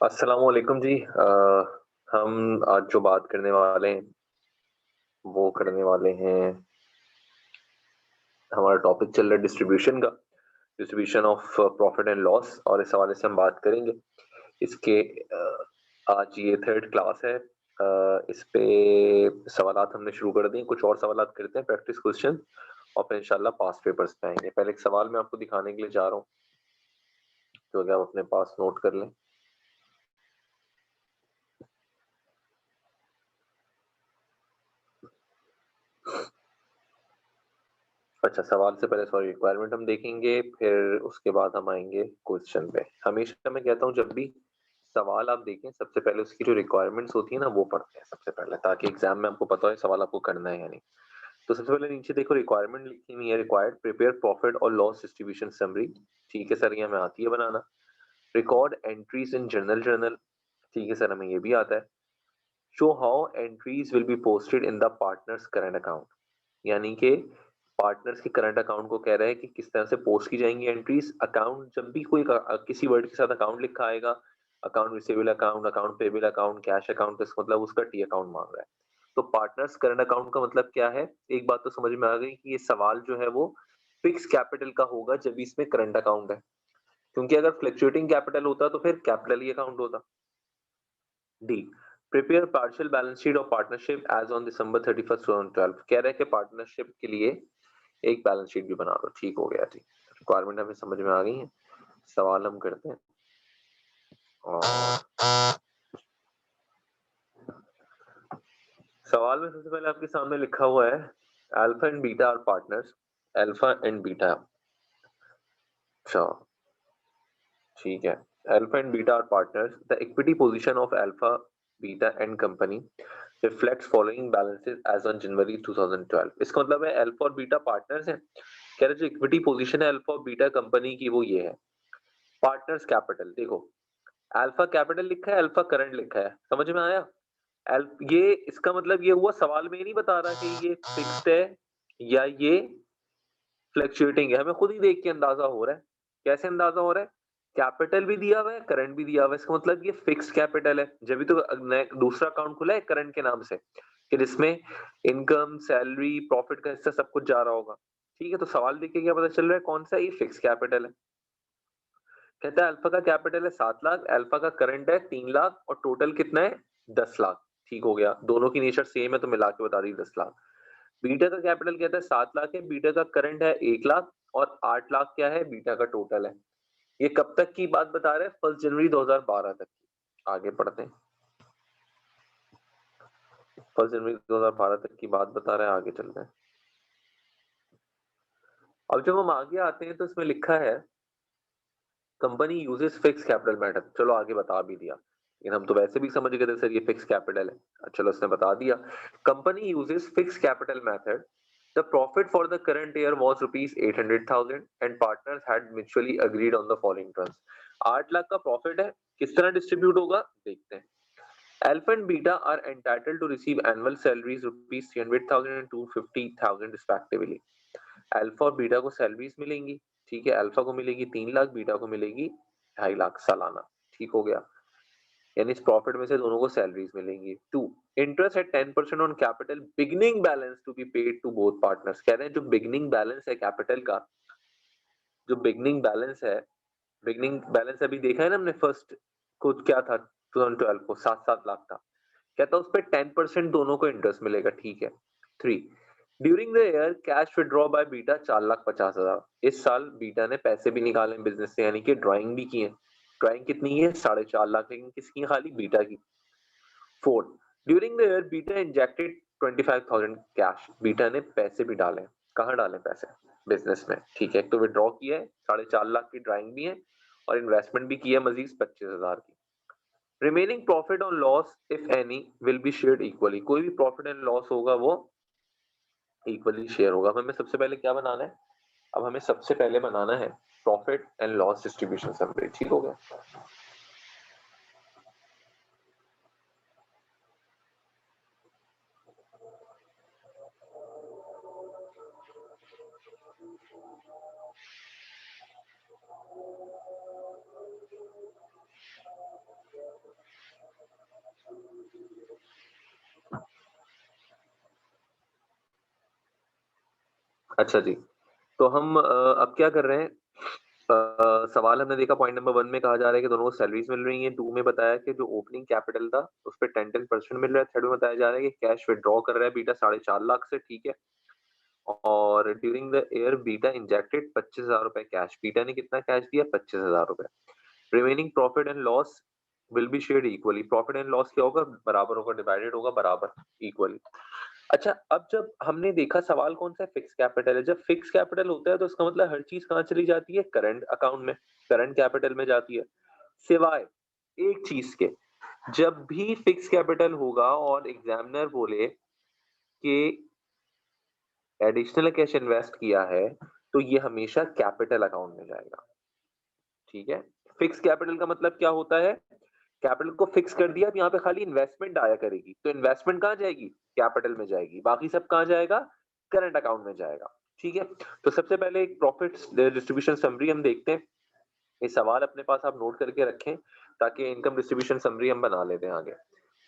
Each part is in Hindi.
अस्सलाम वालेकुम जी। हम आज जो बात करने वाले हैं, वो करने वाले हैं, हमारा टॉपिक चल रहा है डिस्ट्रीब्यूशन का, distribution of profit and loss, और इस हवाले से हम बात करेंगे। इसके आज ये थर्ड क्लास है। इस पे सवालात हमने शुरू कर दिए, कुछ और सवालात करते हैं, प्रैक्टिस क्वेश्चन, और फिर इंशाल्लाह पास पेपर्स पे आएंगे। पहले एक सवाल मैं आपको दिखाने के लिए जा रहा हूँ, तो अगर आप अपने पास नोट कर लें। अच्छा, सवाल से पहले सॉरी रिक्वायरमेंट हम देखेंगे, फिर उसके बाद हम आएंगे क्वेश्चन पे। हमेशा मैं कहता हूँ जब भी सवाल आप देखें, सबसे पहले उसकी जो रिक्वायरमेंट्स होती है ना, वो पढ़ते हैं सबसे पहले, ताकि एग्जाम में आपको पता है सवाल आपको करना है या नहीं। तो सबसे पहले नीचे देखो, रिक्वायरमेंट लिखी हुई है, रिक्वायर्ड प्रिपेयर प्रॉफिट और लॉस डिस्ट्रीब्यूशन समरी। ठीक है सर, ये हमें आती है बनाना। Record entries in journal. ठीक है सर, हमें ये भी आता है। Show how entries will be posted in the partners current account, यानी कि पार्टनर्स के करंट अकाउंट को कह रहा है कि किस तरह से पोस्ट की जाएंगी एंट्रीज। अकाउंट, जब भी कोई किसी वर्ड के साथ अकाउंट लिखा आएगा, account receivable account, account payable account, cash account, इसका मतलब उसका टी अकाउंट मांग रहा है। तो पार्टनर्स करंट अकाउंट का मतलब क्या है? एक बात तो समझ में आ गई कि ये सवाल जो है वो फिक्स कैपिटल का होगा जब इसमें करंट अकाउंट है, क्योंकि अगर फ्लक्चुएटिंग कैपिटल होता तो फिर कैपिटल ही अकाउंट होता। D, prepare partial balance sheet of partnership as on December 31st 2012। कह रहे हैं कि पार्टनरशिप के लिए एक बैलेंस शीट भी बना दो। ठीक हो गया जी, रिक्वायरमेंट हमें समझ में आ गई है। सवाल हम करते हैं, और सवाल में सबसे पहले आपके सामने लिखा हुआ है, alpha and beta are partners. Alpha and beta, अच्छा ठीक है। Alpha and beta are partners, the equity position of alpha beta and company reflects following balances as on January 2012। इसका मतलब है अल्फा और बीटा पार्टनर्स हैं। कह रहे जो इक्विटी पोजीशन है अल्फा और बीटा कंपनी की, वो ये है। पार्टनर्स कैपिटल देखो, अल्फा कैपिटल लिखा है, अल्फा करंट लिखा है, समझ में आया? ये इसका मतलब ये हुआ, सवाल में ही नहीं बता रहा कि ये फिक्स्ड है या ये फ्लक्चुएटिंग है, हमें खुद ही देख के अंदाजा हो रहा है। कैसे अंदाजा हो रहा है? कैपिटल भी दिया हुआ है, करंट भी दिया हुआ है, इसका मतलब ये फिक्स कैपिटल है। जब भी तो दूसरा अकाउंट खुला है करंट के नाम से, कि जिसमें इनकम, सैलरी, प्रॉफिट का हिस्सा सब कुछ जा रहा होगा। ठीक है, तो सवाल देख के क्या पता चल रहा है कौन सा? ये फिक्स कैपिटल है। कहता है अल्फा का कैपिटल है 7 लाख, अल्फा का करंट है 3 लाख, और टोटल कितना है? 10 लाख। ठीक हो गया, दोनों की नेचर सेम है तो मिला के बता दी 10 लाख। बीटा का कैपिटल कहता है 7 लाख है, बीटा का करंट है 1 लाख, और 8 लाख क्या है? बीटा का टोटल है। ये कब तक की बात बता रहे हैं? 1 जनवरी 2012 तक की। आगे पढ़ते हैं, 1 जनवरी 2012 तक की बात बता रहे हैं, आगे चलते हैं। अब जब हम आगे आते हैं तो इसमें लिखा है company uses fix capital method. चलो आगे बता भी दिया, लेकिन हम तो वैसे भी समझ गए थे सर ये फिक्स कैपिटल है। चलो इसने बता दिया, company uses fix capital method. The profit for the current year was rupees 800,000 and partners had mutually agreed on the following terms. 8 lakh का प्रॉफिट है, किस तरह डिस्ट्रीब्यूट होगा देखते हैं। Alpha and Beta are entitled to receive annual salaries rupees 300,000 and 250,000 respectively. Alpha और बीटा को सैलरीज मिलेंगी। ठीक है, अल्फा को मिलेगी 3 लाख, बीटा को मिलेगी 2.5 लाख सालाना। ठीक हो गया, यानी इस प्रॉफिट में से दोनों को सैलरीज मिलेंगी। Two, interest at 10% on capital beginning balance to be paid to both partners. कह रहे हैं जो बिगनिंग बैलेंस है कैपिटल का, जो बिगनिंग बैलेंस है, बिगनिंग बैलेंस अभी देखा है ना हमने, फर्स्ट को क्या था 2012 को 7-7 लाख था। कहता है उस पर 10% दोनों को इंटरेस्ट मिलेगा। ठीक है। Three, during the year cash withdraw by beta 4,50,000। इस साल बीटा ने पैसे भी निकाले बिजनेस से, यानी कि ड्राइंग भी की है। ड्राइंग कितनी है? 4.5 लाख, लेकिन किसकी? खाली बीटा की। Fourth, during the year beta injected 25,000 cash. Beta ने पैसे भी डाले। कहाँ डाले पैसे? बिजनेस में। ठीक है, एक तो विड्रॉ किया है, 4.5 लाख की ड्राइंग भी है, और इन्वेस्टमेंट भी किया मजीद 25,000 की। रिमेनिंग प्रॉफिट और loss if any will be shared equally. कोई भी प्रॉफिट एंड लॉस होगा वो इक्वली शेयर होगा। अब हमें सबसे पहले क्या बनाना है? अब हमें सबसे पहले बनाना है profit and loss distribution summary. ठीक हो गया। अच्छा जी, तो हम अब क्या कर रहे हैं, सवाल हमने देखा पॉइंट नंबर 1 में कहा जा रहा है कि दोनों को सैलरीज मिल रही हैं, 2 में बताया कि जो ओपनिंग कैपिटल था उस पे 10% मिल रहा है, थर्ड में बताया जा रहा है कि कैश विथड्रॉ कर रहा है बीटा 4.5 लाख से, ठीक है। और during the year beta injected 25,000 रुपए कैश, बीटा ने कितना कैश दिया, 25,000 रुपए। Remaining profit and loss will be shared equally, profit and loss क्या होगा, बराबर होगा, डिवाइडेड होगा बराबर इक्वली। अच्छा, अब जब हमने देखा सवाल कौन सा है, फिक्स कैपिटल है। जब फिक्स कैपिटल होता है तो इसका मतलब हर चीज कहाँ चली जाती है, करंट अकाउंट में, करंट कैपिटल में जाती है, सिवाय एक चीज के। जब भी फिक्स कैपिटल होगा और एग्जामिनर बोले कि एडिशनल कैश इन्वेस्ट किया है, तो ये हमेशा कैपिटल अकाउंट में जाएगा, ठीक है। फिक्स कैपिटल का मतलब क्या होता है, कैपिटल को फिक्स कर दिया, अब यहाँ पे खाली इन्वेस्टमेंट आया करेगी, तो इन्वेस्टमेंट कहाँ जाएगी, कैपिटल में जाएगी, बाकी सब कहाँ जाएगा, करंट अकाउंट में जाएगा, ठीक है। तो सबसे पहले एक प्रॉफिट डिस्ट्रीब्यूशन समरी हम देखते हैं। ये सवाल अपने पास आप नोट करके रखें ताकि इनकम डिस्ट्रीब्यूशन समरी हम बना लेते हैं आगे।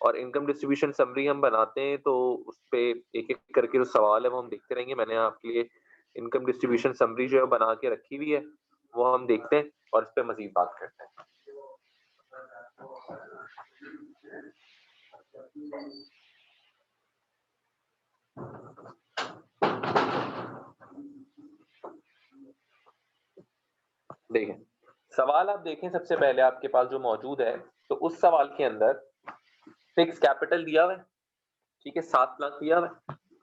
और इनकम डिस्ट्रीब्यूशन समरी हम बनाते हैं तो उस पे एक एक करके जो सवाल है वो हम देखते रहेंगे। मैंने आपके लिए इनकम डिस्ट्रीब्यूशन समरी जो है बना के रखी हुई है, वो हम देखते हैं और इस पे मजीद बात करते हैं। देखें, सवाल आप देखें, सबसे पहले आपके पास जो मौजूद है, तो उस सवाल के अंदर फिक्स कैपिटल दिया हुआ है, ठीक है, 7 लाख दिया हुआ है।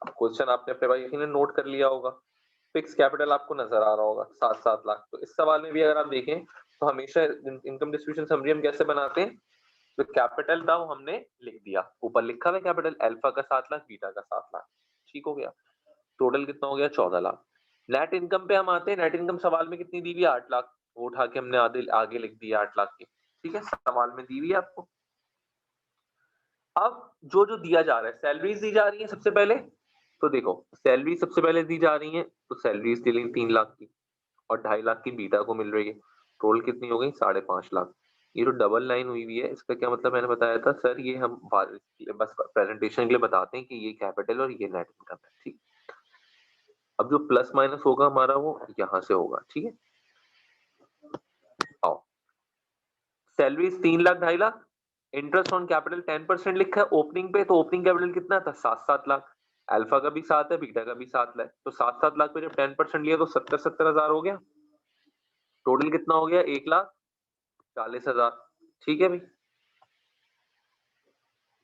क्वेश्चन आपने अपने भाई यकीनन नोट कर लिया होगा, फिक्स कैपिटल आपको नजर आ रहा होगा 7 लाख। तो इस सवाल में भी अगर आप देखें तो हमेशा इनकम डिस्ट्रीब्यूशन समरी हम कैसे बनाते हैं, तो कैपिटल था वो हमने लिख दिया, ऊपर लिखा हुआ कैपिटल, अल्फा का 7 लाख, बीटा का 7 लाख, ठीक हो गया। टोटल कितना हो गया, 14 लाख। नेट इनकम पे हम आते हैं, नेट इनकम सवाल में कितनी दी हुई है, 8 लाख, वो उठा के हमने आगे लिख दिया 8 लाख की, ठीक है, सवाल में दी हुई है आपको। अब जो जो दिया जा रहा है, सैलरीज दी जा रही है सबसे पहले, तो देखो सैलरी सबसे पहले दी जा रही है, तो सैलरीज दी 3 लाख की और 2.5 लाख की बीटा को मिल रही है, टोटल कितनी हो गई, 5.5 लाख। ये जो डबल लाइन हुई हुई है, इसका क्या मतलब, मैंने बताया था सर, ये हम बस प्रेजेंटेशन के लिए बताते हैं कि ये कैपिटल और ये नेट इनकम है, ठीक। अब जो प्लस माइनस होगा हमारा वो यहां से होगा, ठीक है। आओ, salaries 3 lakh 2.5 lakh, interest on capital 10% लिखा है ओपनिंग पे, तो ओपनिंग कैपिटल कितना था, 7 लाख। अल्फा का भी 7 है, बीटा का भी 7 है, तो 7 लाख पे जब 10% लिया तो 70 हजार हो गया। टोटल कितना हो गया, 1,40,000, ठीक है भाई।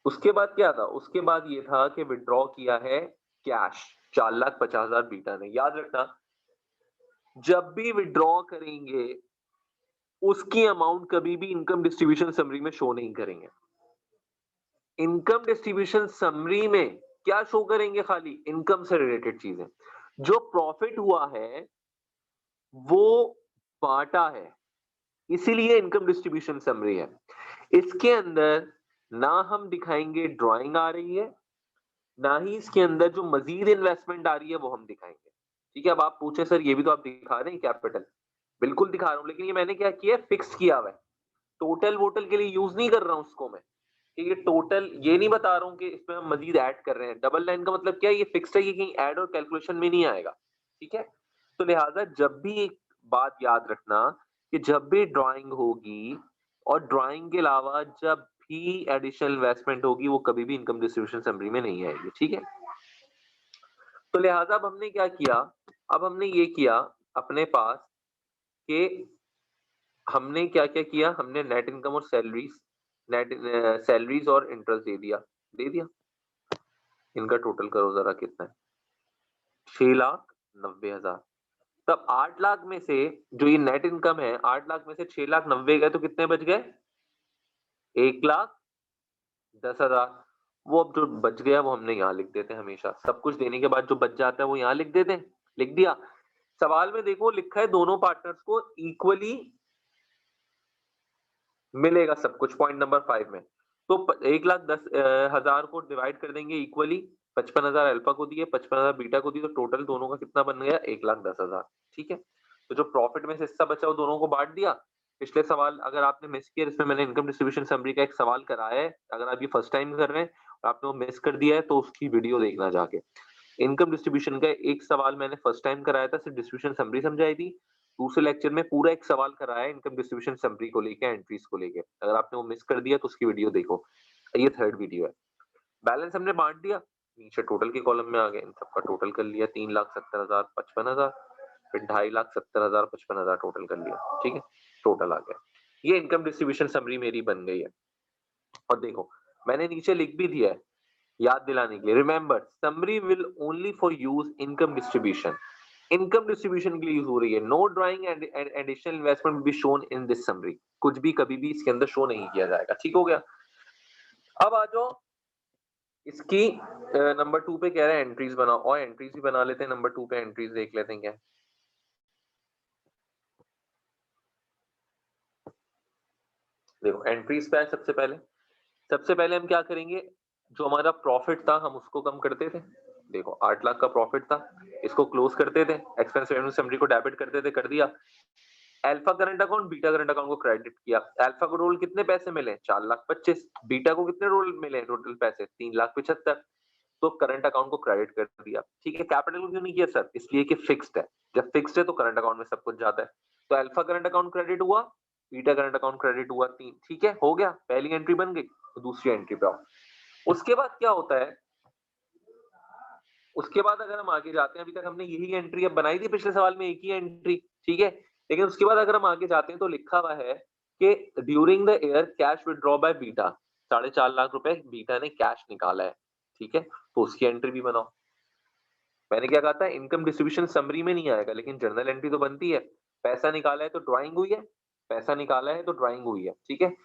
उसके बाद क्या था, उसके बाद ये था कि विड्रॉ किया है कैश 4,50,000 बीटा ने। याद रखना, जब भी विड्रॉ करेंगे उसकी अमाउंट कभी भी इनकम डिस्ट्रीब्यूशन समरी में शो नहीं करेंगे। इनकम डिस्ट्रीब्यूशन समरी में क्या शो करेंगे, खाली इनकम से रिलेटेड चीजें। जो प्रॉफिट हुआ है वो बांटा है, इसीलिए इनकम डिस्ट्रीब्यूशन समरी है। इसके अंदर ना हम दिखाएंगे ड्राइंग आ रही है, ना ही इसके अंदर जो मजीद इन्वेस्टमेंट आ रही है वो हम दिखाएंगे, ठीक है। अब आप पूछे सर ये भी तो आप दिखा रहे हैं कैपिटल, बिल्कुल दिखा रहा हूं, लेकिन ये मैंने क्या किया है, फिक्स किया हुआ है, टोटल वोटल के लिए यूज नहीं कर रहा हूं उसको मैं, कि ये टोटल, ये नहीं बता रहा हूं कि इसमें हम मजीद ऐड कर रहे हैं। डबल लाइन का मतलब क्या है, ये फिक्स्ड है, ये कहीं ऐड और कैलकुलेशन में नहीं आएगा, ठीक है। तो लिहाजा जब भी एक बात याद रखना कि जब भी ड्राइंग होगी और ड्राइंग के अलावा जब भी एडिशनल इन्वेस्टमेंट होगी, वो कभी भी इनकम डिस्ट्रीब्यूशन समरी में नहीं आएगी, ठीक है। तो लिहाजा अब हमने क्या किया, अब हमने ये किया अपने पास कि हमने क्या क्या किया, हमने नेट इनकम और सैलरीज, नेट सैलरीज और इंटरेस्ट दे दिया। इनका टोटल करो जरा कितना है, 6,90,000। तब 8 लाख में से जो ये नेट इनकम है, 8 लाख में से 6,90,000 गए तो कितने बच गए, 1,10,000। वो अब जो बच गया वो हमने यहाँ लिख देते हैं, हमेशा सब कुछ देने के बाद जो बच जाता है वो यहाँ लिख देते हैं, लिख दिया। सवाल में देखो लिखा है दोनों पार्टनर्स को इक्वली मिलेगा सब कुछ, पॉइंट नंबर 5 में। तो 1,10,000 को डिवाइड कर देंगे इक्वली, 55,000 अल्फा को दिए, 55,000 बीटा को दिए, तो टोटल दोनों का कितना बन गया, 1,10,000, ठीक है। तो जो प्रॉफिट में से हिस्सा बचा वो दोनों को बांट दिया। पिछले सवाल अगर आपने मिस किया, इसमें मैंने इनकम डिस्ट्रीब्यूशन समरी का एक सवाल कराया है, अगर आप ये फर्स्ट टाइम कर रहे हैं और आपने वो मिस कर दिया है तो उसकी वीडियो देखना जाके। इनकम डिस्ट्रीब्यूशन का एक सवाल मैंने फर्स्ट टाइम कराया था, सिर्फ डिस्ट्रीब्यूशन समरी समझाई थी। दूसरे लेक्चर में पूरा एक सवाल कराया है इनकम डिस्ट्रीब्यूशन समरी को लेके, एंट्रीज को लेके। अगर आपने वो मिस कर दिया तो उसकी वीडियो देखो, ये थर्ड वीडियो है। बैलेंस हमने बांट दिया, नीचे टोटल के कॉलम में आ गए, इन सबका टोटल कर लिया, 3,70,000, 55,000, फिर 2,70,000, 55,000 टोटल कर लिया, ठीक है, टोटल आ गया। ये इनकम डिस्ट्रीब्यूशन समरी मेरी बन गई है। और देखो मैंने नीचे लिख भी दिया है याद दिलाने के लिए, remember summary will only for use income distribution, income distribution के लिए यूज हो रही है। No drawing and additional investment will be shown in this summary, कुछ भी कभी भी इसके अंदर शो नहीं किया जाएगा, ठीक हो गया। अब आ जाओ इसकी नंबर 2 पे कह रहा है एंट्रीज बनाओ, और एंट्रीज भी बना लेते हैं। नंबर 2 पे एंट्रीज देख लेते हैं क्या। देखो एंट्रीज पे है, सबसे पहले हम क्या करेंगे, जो हमारा प्रॉफिट था हम उसको कम करते थे। देखो 8 लाख का प्रॉफिट था, इसको क्लोज करते थे, एक्सपेंस रेवेन्यू समरी को डेबिट करते थे, कर दिया। Alpha current account, beta current account को क्रेडिट किया। अल्फा को रोल कितने पैसे मिले, 4,25,000। बीटा को कितने रोल मिले टोटल पैसे, 3,75,000। तो करंट अकाउंट को क्रेडिट कर दिया, ठीक है। कैपिटल को क्यों नहीं किया सर, इसलिए कि फिक्स्ड है, जब फिक्स्ड है तो करंट अकाउंट में सब कुछ जाता है। तो अल्फा करंट अकाउंट क्रेडिट हुआ, बीटा करंट अकाउंट क्रेडिट हुआ, 3, ठीक है, हो गया, पहली एंट्री बन गई। तो दूसरी एंट्री पे आओ, उसके बाद क्या होता है, उसके बाद अगर हम आगे जाते हैं, अभी तक हमने यही एंट्री अब बनाई थी, पिछले सवाल में एक ही एंट्री, ठीक है। लेकिन उसके बाद अगर हम आगे जाते हैं तो लिखा हुआ है कि during the year cash withdraw by beta, 4.5 lakh रुपए बीटा ने कैश निकाला है, ठीक है, तो उसकी एंट्री भी बनाओ। मैंने क्या कहा था, इनकम डिस्ट्रीब्यूशन समरी में नहीं आएगा, लेकिन जर्नल एंट्री तो बनती है। पैसा निकाला है तो ड्राइंग हुई है, पैसा निकाला है तो ड्राइंग हुई है, ठीक है।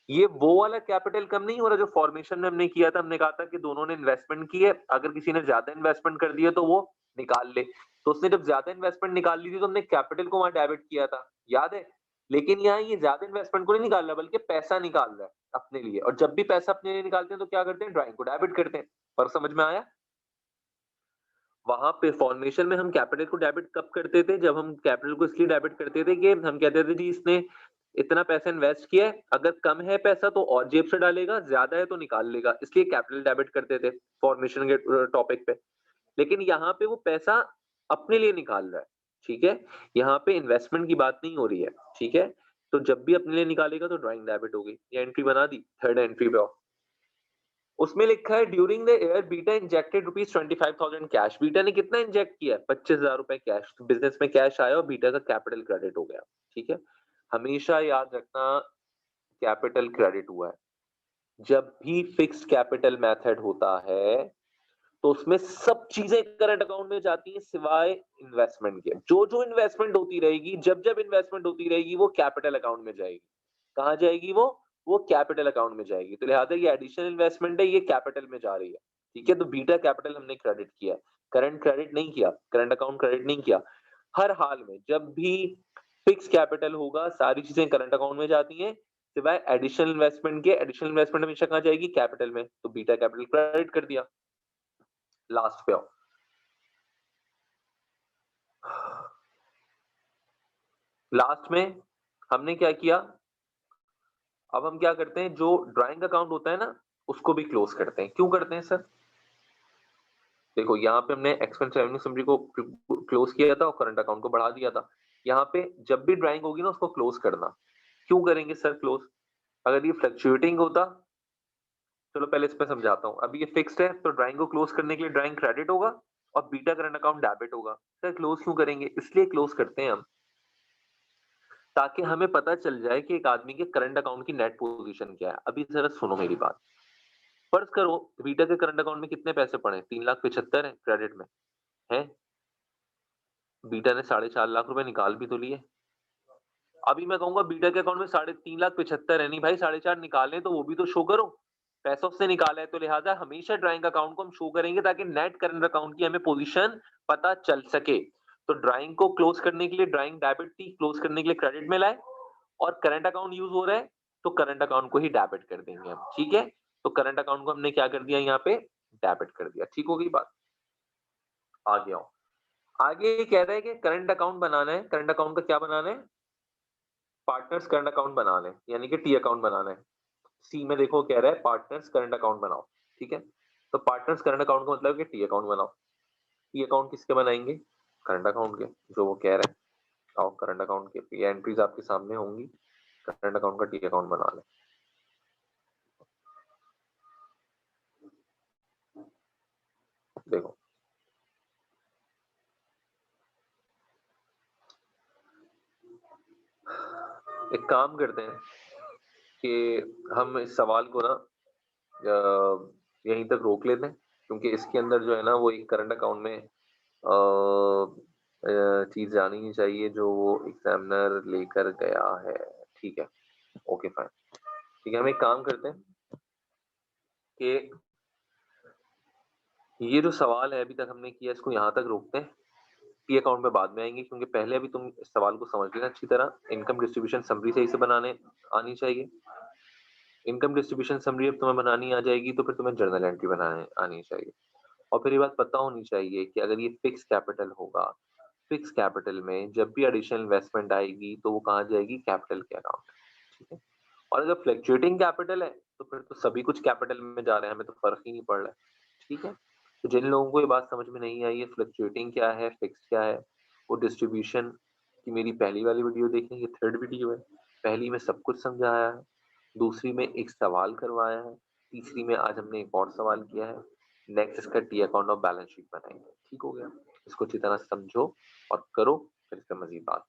ये वो वाला कैपिटल कम नहीं हो रहा जो फॉर्मेशन में हमने किया था, हमने कहा था कि दोनों ने इन्वेस्टमेंट की है, अगर किसी ने ज्यादा इन्वेस्टमेंट कर दिया तो वो निकाल ले। तो उसने जब ज्यादा इन्वेस्टमेंट निकाल ली थी तो हमने कैपिटल को वहां डेबिट किया था, याद है। लेकिन यहाँ ये ज्यादा इन्वेस्टमेंट को नहीं निकाल रहा, बल्कि पैसा निकाल रहा है अपने लिए। और जब भी पैसा अपने लिए निकालते हैं तो क्या करते हैं, ड्राइंग को डेबिट करते हैं। पर समझ में आया, वहां पे फॉर्मेशन में हम कैपिटल को डेबिट कब करते थे, जब हम कैपिटल को इसलिए डेबिट करते थे कि हम कहते थे जी इसने इतना पैसा इन्वेस्ट किया है, अगर कम है पैसा तो और जेब से डालेगा, ज्यादा है तो निकाल लेगा, इसलिए कैपिटल डेबिट करते थे फॉर्मेशन के टॉपिक पे। लेकिन यहाँ पे वो पैसा अपने लिए निकाल रहा है, ठीक है, यहाँ पे इन्वेस्टमेंट की बात नहीं हो रही है, ठीक है। तो जब भी अपने लिए निकालेगा तो ड्राइंग डेबिट होगी। ये एंट्री बना दी, थर्ड एंट्री पे आओ। उसमें लिखा है during the year beta injected ₹25,000 cash. Beta ने कितना इंजेक्ट किया है, 25,000 रुपए कैश। तो बिजनेस में कैश आया और बीटा का कैपिटल क्रेडिट हो गया, ठीक है। हमेशा याद रखना कैपिटल क्रेडिट हुआ है। जब भी फिक्स्ड कैपिटल मेथड होता है तो उसमें सब चीजें करंट अकाउंट में जाती हैं सिवाय इन्वेस्टमेंट के। जो जो इन्वेस्टमेंट होती रहेगी, जब जब इन्वेस्टमेंट होती रहेगी वो कैपिटल अकाउंट में जाएगी। कहाँ जाएगी वो कैपिटल अकाउंट में जाएगी। तो लिहाजा ये एडिशनल इन्वेस्टमेंट है, ये कैपिटल में जा रही है, ठीक है। तो बीटा कैपिटल हमने क्रेडिट किया, करंट क्रेडिट नहीं किया, करंट अकाउंट क्रेडिट नहीं किया। हर हाल में जब भी फिक्स कैपिटल होगा सारी चीजें करंट अकाउंट में जाती हैं सिवाय एडिशनल इन्वेस्टमेंट के। एडिशनल इन्वेस्टमेंट हमेशा कहाँ जाएगी, कैपिटल में। तो बीटा कैपिटल क्रेडिट कर दिया। लास्ट पे आओ, लास्ट में हमने क्या किया, अब हम क्या करते हैं, जो ड्राइंग अकाउंट होता है ना उसको भी क्लोज करते हैं। क्यों करते हैं सर, देखो यहाँ पे हमने एक्सपेंस रेवेन्यू समरी को क्लोज किया था और करंट अकाउंट को बढ़ा दिया था। यहाँ पे जब भी ड्राइंग होगी ना उसको क्लोज करना। क्यों करेंगे सर क्लोज, अगर ये फ्लक्चुएटिंग होता, चलो पहले इस पे समझाता हूँ। अभी ये फिक्स्ड है तो ड्राइंग को क्लोज करने के लिए ड्राइंग क्रेडिट होगा और बीटा करंट अकाउंट डेबिट होगा। सर क्लोज क्यों करेंगे, इसलिए क्लोज करते हैं हम ताकि हमें पता चल जाए कि एक आदमी के करंट अकाउंट की नेट पोजीशन क्या है। अभी जरा सुनो मेरी बात, फर्ज करो बीटा के करंट अकाउंट में कितने पैसे पड़े, 3,75,000 है क्रेडिट में है। बीटा ने 4.5 लाख रुपए निकाल भी तो लिए। अभी मैं कहूंगा बीटा के अकाउंट में 3,75,000 है, नहीं भाई 4.5 निकाले तो वो भी तो शो करो, पैसा उससे निकाला है। तो लिहाजा हमेशा ड्राइंग अकाउंट को हम शो करेंगे ताकि नेट करंट अकाउंट की हमें पोजीशन पता चल सके। तो ड्राइंग को क्लोज करने के लिए ड्राइंग डेबिट थी, क्लोज करने के लिए क्रेडिट में लाए, और करंट अकाउंट यूज हो रहा है तो करंट अकाउंट को ही डेबिट कर देंगे हम, ठीक है। तो करंट अकाउंट को हमने क्या कर दिया, यहाँ पे डेबिट कर दिया, ठीक हो गई बात। आगे आओ, आगे ये कह रहा है कि करंट अकाउंट बनाना है। करंट अकाउंट का क्या बनाना है, पार्टनर्स करंट अकाउंट बनाना है, यानी कि टी अकाउंट बनाना है। सी में देखो कह रहा है पार्टनर्स करंट अकाउंट बनाओ, ठीक है। तो पार्टनर्स करंट अकाउंट का मतलब है कि टी अकाउंट बनाओ। टी अकाउंट किसके बनाएंगे? करंट अकाउंट के, जो वो कह रहे हैं। आओ करंट अकाउंट के ये एंट्रीज आपके सामने होंगी, करंट अकाउंट का टी अकाउंट बना लें। देखो एक काम करते हैं कि हम इस सवाल को ना यहीं तक रोक लेते हैं, क्योंकि इसके अंदर जो है ना वो एक करंट अकाउंट में चीज जानी नहीं चाहिए जो वो एग्जामिनर लेकर गया है। ठीक है, ओके फाइन। ठीक है, हम एक काम करते हैं कि ये जो सवाल है अभी तक हमने किया इसको यहाँ तक रोकते हैं। पी अकाउंट में बाद में आएंगे, क्योंकि पहले अभी तुम इस सवाल को समझ लेना अच्छी तरह। इनकम डिस्ट्रीब्यूशन समरी सही से बनाने आनी चाहिए। इनकम डिस्ट्रीब्यूशन समरी अब तुम्हें बनानी आ जाएगी तो फिर तुम्हें जर्नल एंट्री बनाने आनी चाहिए। और फिर ये बात पता होनी चाहिए कि अगर ये फिक्स कैपिटल होगा, फिक्स कैपिटल में जब भी एडिशनल इन्वेस्टमेंट आएगी तो वो कहाँ जाएगी? कैपिटल के अकाउंट। ठीक है, और अगर फ्लक्चुएटिंग कैपिटल है तो फिर तो सभी कुछ कैपिटल में जा रहे हैं, हमें तो फर्क ही नहीं पड़ रहा है। ठीक है, तो जिन लोगों को ये बात समझ में नहीं आई है फ्लक्चुएटिंग क्या है, फिक्स क्या है, वो डिस्ट्रीब्यूशन की मेरी पहली वाली वीडियो देखें, ये थर्ड वीडियो है। पहली में सब कुछ समझाया है, दूसरी में एक सवाल करवाया है, तीसरी में आज हमने एक और सवाल किया है। नेक्स्ट इसका टी अकाउंट और बैलेंस शीट बनाएंगे। ठीक हो गया, इसको अच्छी तरह समझो और करो, फिर इसका मजीद बात